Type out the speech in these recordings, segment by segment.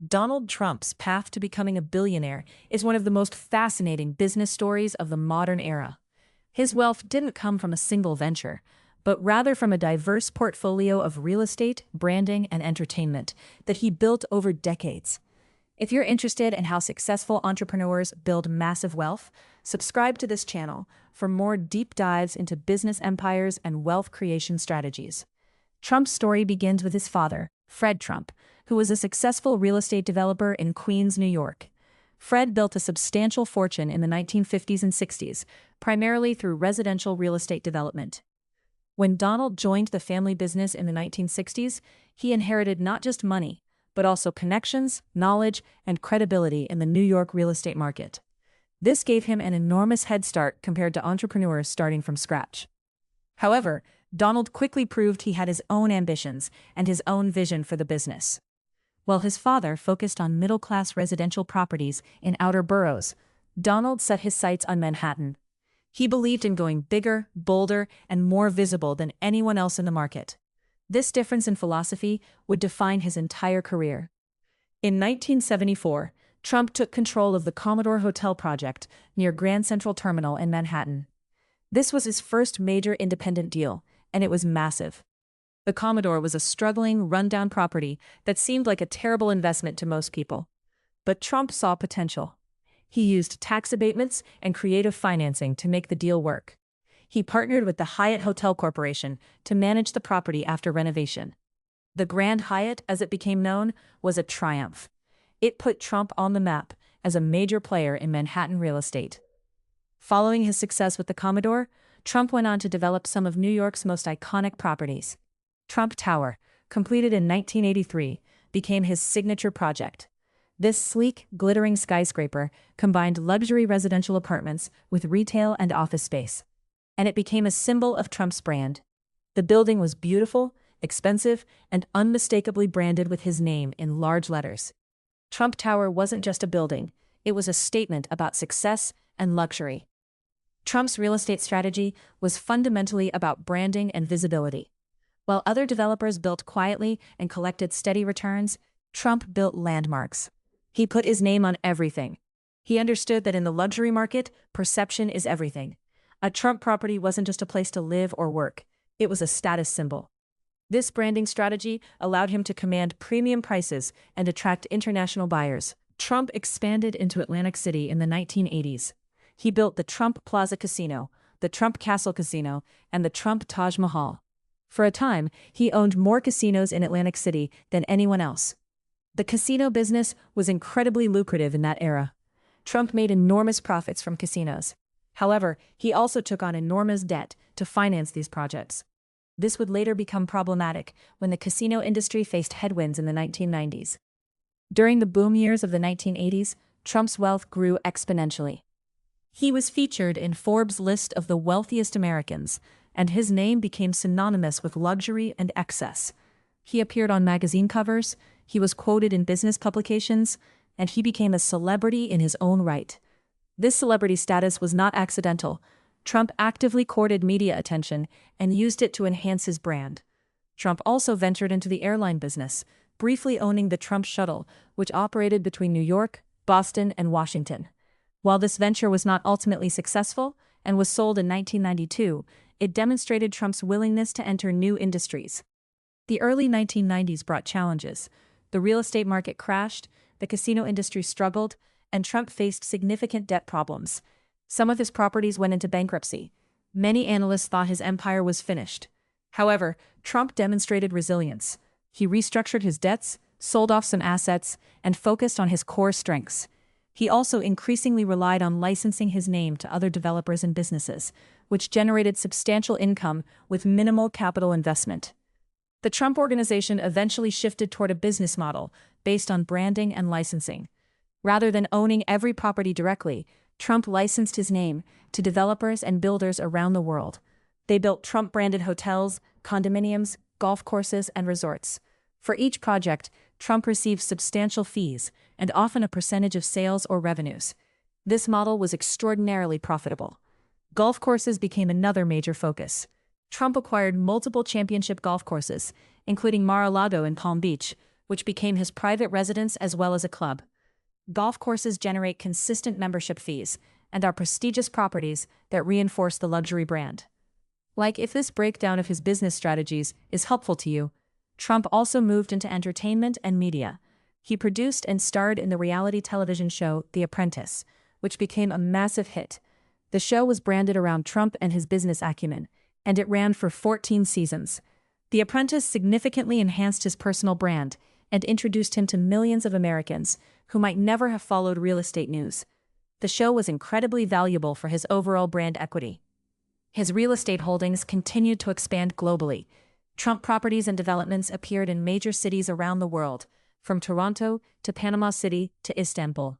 Donald Trump's path to becoming a billionaire is one of the most fascinating business stories of the modern era. His wealth didn't come from a single venture, but rather from a diverse portfolio of real estate, branding, and entertainment that he built over decades. If you're interested in how successful entrepreneurs build massive wealth, subscribe to this channel for more deep dives into business empires and wealth creation strategies. Trump's story begins with his father, Fred Trump, who was a successful real estate developer in Queens, New York. Fred built a substantial fortune in the 1950s and 60s, primarily through residential real estate development. When Donald joined the family business in the 1960s, he inherited not just money, but also connections, knowledge, and credibility in the New York real estate market. This gave him an enormous head start compared to entrepreneurs starting from scratch. However, Donald quickly proved he had his own ambitions and his own vision for the business. While his father focused on middle-class residential properties in outer boroughs, Donald set his sights on Manhattan. He believed in going bigger, bolder, and more visible than anyone else in the market. This difference in philosophy would define his entire career. In 1974, Trump took control of the Commodore Hotel project near Grand Central Terminal in Manhattan. This was his first major independent deal, and it was massive. The Commodore was a struggling, rundown property that seemed like a terrible investment to most people. But Trump saw potential. He used tax abatements and creative financing to make the deal work. He partnered with the Hyatt Hotel Corporation to manage the property after renovation. The Grand Hyatt, as it became known, was a triumph. It put Trump on the map as a major player in Manhattan real estate. Following his success with the Commodore, Trump went on to develop some of New York's most iconic properties. Trump Tower, completed in 1983, became his signature project. This sleek, glittering skyscraper combined luxury residential apartments with retail and office space, and it became a symbol of Trump's brand. The building was beautiful, expensive, and unmistakably branded with his name in large letters. Trump Tower wasn't just a building, it was a statement about success and luxury. Trump's real estate strategy was fundamentally about branding and visibility. While other developers built quietly and collected steady returns, Trump built landmarks. He put his name on everything. He understood that in the luxury market, perception is everything. A Trump property wasn't just a place to live or work, it was a status symbol. This branding strategy allowed him to command premium prices and attract international buyers. Trump expanded into Atlantic City in the 1980s. He built the Trump Plaza Casino, the Trump Castle Casino, and the Trump Taj Mahal. For a time, he owned more casinos in Atlantic City than anyone else. The casino business was incredibly lucrative in that era. Trump made enormous profits from casinos. However, he also took on enormous debt to finance these projects. This would later become problematic when the casino industry faced headwinds in the 1990s. During the boom years of the 1980s, Trump's wealth grew exponentially. He was featured in Forbes' list of the wealthiest Americans, and his name became synonymous with luxury and excess. He appeared on magazine covers, he was quoted in business publications, and he became a celebrity in his own right. This celebrity status was not accidental. Trump actively courted media attention and used it to enhance his brand. Trump also ventured into the airline business, briefly owning the Trump Shuttle, which operated between New York, Boston, and Washington. While this venture was not ultimately successful and was sold in 1992, it demonstrated Trump's willingness to enter new industries. The early 1990s brought challenges. The real estate market crashed, the casino industry struggled, and Trump faced significant debt problems. Some of his properties went into bankruptcy. Many analysts thought his empire was finished. However, Trump demonstrated resilience. He restructured his debts, sold off some assets, and focused on his core strengths. He also increasingly relied on licensing his name to other developers and businesses, which generated substantial income with minimal capital investment. The Trump Organization eventually shifted toward a business model based on branding and licensing. Rather than owning every property directly, Trump licensed his name to developers and builders around the world. They built Trump-branded hotels, condominiums, golf courses, and resorts. For each project, Trump received substantial fees, and often a percentage of sales or revenues. This model was extraordinarily profitable. Golf courses became another major focus. Trump acquired multiple championship golf courses, including Mar-a-Lago in Palm Beach, which became his private residence as well as a club. Golf courses generate consistent membership fees and are prestigious properties that reinforce the luxury brand. Like, if this breakdown of his business strategies is helpful to you, Trump also moved into entertainment and media. He produced and starred in the reality television show The Apprentice, which became a massive hit. The show was branded around Trump and his business acumen, and it ran for 14 seasons. The Apprentice significantly enhanced his personal brand and introduced him to millions of Americans who might never have followed real estate news. The show was incredibly valuable for his overall brand equity. His real estate holdings continued to expand globally. Trump properties and developments appeared in major cities around the world, from Toronto to Panama City to Istanbul.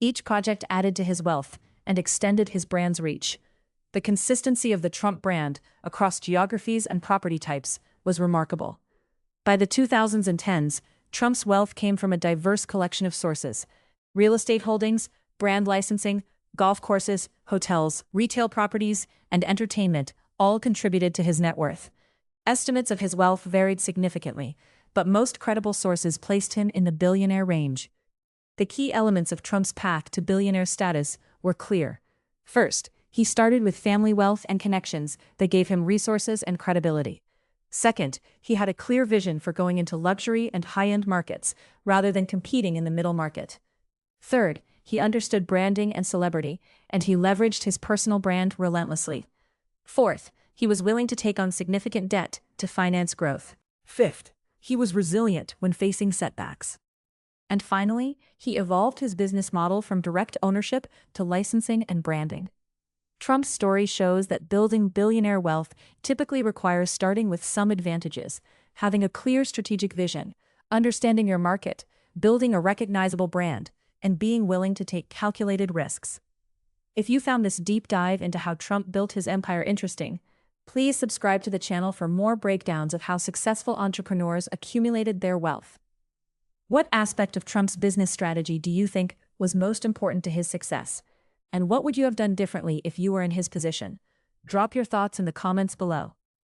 Each project added to his wealth and extended his brand's reach. The consistency of the Trump brand across geographies and property types was remarkable. By the 2000s and 10s, Trump's wealth came from a diverse collection of sources: real estate holdings, brand licensing, golf courses, hotels, retail properties, and entertainment all contributed to his net worth. Estimates of his wealth varied significantly, but most credible sources placed him in the billionaire range. The key elements of Trump's path to billionaire status were clear. First, he started with family wealth and connections that gave him resources and credibility. Second, he had a clear vision for going into luxury and high-end markets rather than competing in the middle market. Third, he understood branding and celebrity, and he leveraged his personal brand relentlessly. Fourth, he was willing to take on significant debt to finance growth. Fifth, he was resilient when facing setbacks. And finally, he evolved his business model from direct ownership to licensing and branding. Trump's story shows that building billionaire wealth typically requires starting with some advantages: having a clear strategic vision, understanding your market, building a recognizable brand, and being willing to take calculated risks. If you found this deep dive into how Trump built his empire interesting, please subscribe to the channel for more breakdowns of how successful entrepreneurs accumulated their wealth. What aspect of Trump's business strategy do you think was most important to his success? And what would you have done differently if you were in his position? Drop your thoughts in the comments below.